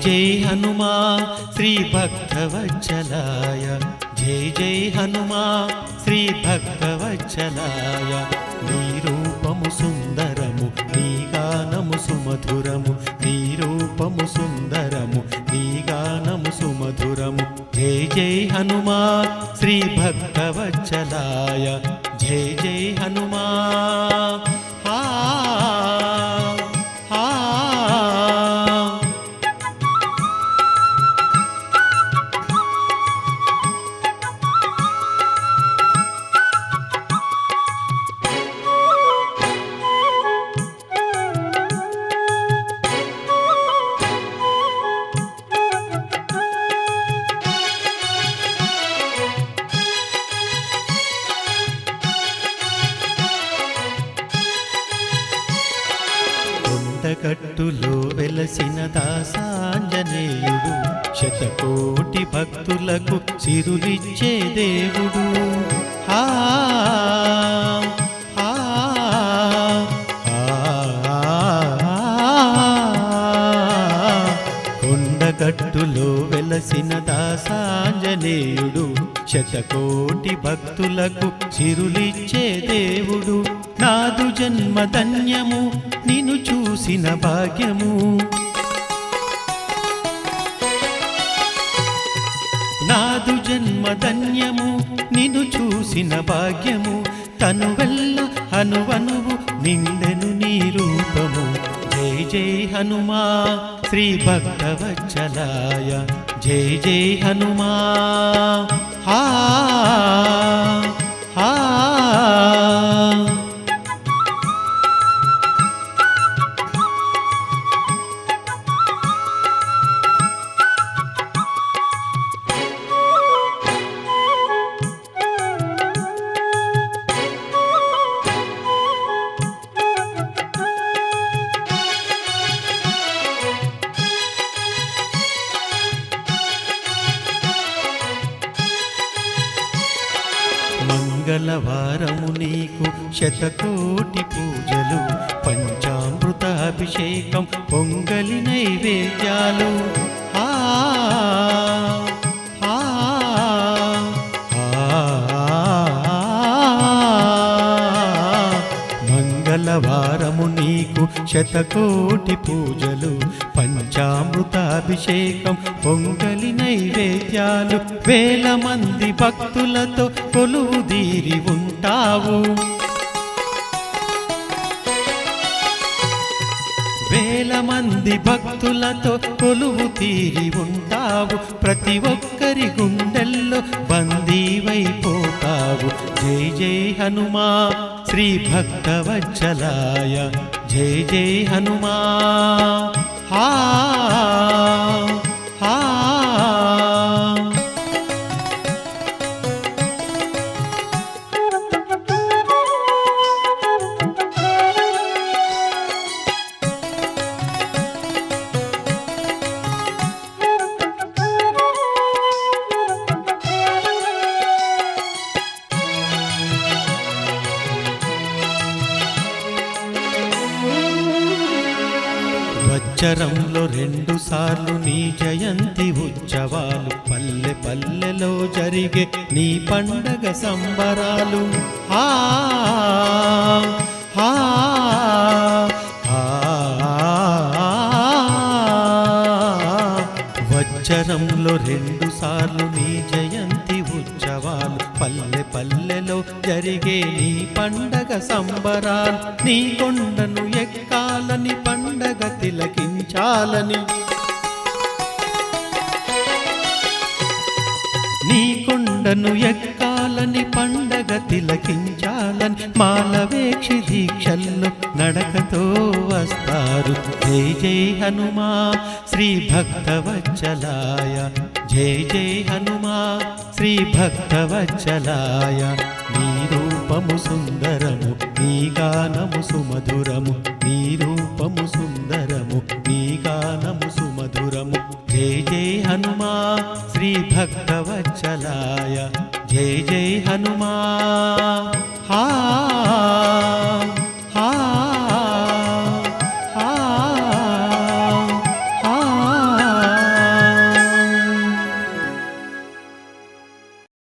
जय हनुमा श्री भक्तवत्सलाय जय जय हनुमा श्री भक्तवत्सलाय नी रूपमु सुंदरमु नी गानमु सुमधुरमु नी रूपमु सुंदरमु नी गानमु सुमधुरमु जय जय हनुमा श्री भक्तवत्सलाय जय जय हनुमा కొండగట్టులో వెలసిన దాసాంజనేయుడు శతకోటి భక్తులకు సిరులిచ్చే దేవుడు కొండగట్టులో వెలసిన దాసాంజనేయుడు శతకోటి భక్తులకు సిరులిచ్చే దేవుడు నాదు జన్మ ధన్యము నిన్ను చూసిన భాగ్యము నాదు జన్మ ధన్యము నిన్ను చూసిన భాగ్యము తనువెల్ల హనువనువు నిండెను నీ రూపము జయ జయ హనుమా శ్రీ భక్తవత్సలాయ జయ జయ హనుమా మంగళవారము నీకు శతకోటి పూజలు పంచామృత అభిషేకం పొంగలి నైవేద్యాలు మంగళవారము నీకు శతకోటి పూజలు పంచామృతాభిషేకం పొంగలి నైవేద్యాలు వేల మంది భక్తులతో కొలువుదీరి ఉంటావు వేల మంది భక్తులతో కొలువు తీరి ఉంటావు ప్రతి ఒక్కరి గుండెల్లో బందీవైపోతావు జై జై హనుమా శ్రీ భక్తవత్సలాయ జై జై హనుమా సంవత్సరంలో 2 సార్లు నీ జయంతి ఉత్సవాలు పల్లె పల్లెలో జరిగే నీ పండగ సంబరాలు సంవత్సరంలో 2 సార్లు నీ జయంతి ఉత్సవాలు పల్లె పల్లెలో జరిగే నీ పండగ సంబరాలు నీ కొండను ఎక్కాలని పండగ తిలకించాలని నీ కొండను ఎక్కాలని పండగ తిలకించాలని మాలవేక్షి దీక్షల్లో నడకతో వస్తారు జై జై హనుమా శ్రీ భక్తవత్సలాయ జై జై హనుమా శ్రీ భక్తవత్సలాయ నీ రూపము సుందరము నీ గానము సుమధురము నీ రూపము సుందరము నీ గానము సుమధురము జై జై హనుమా శ్రీ భక్తవత్సలాయ జై జై హనుమా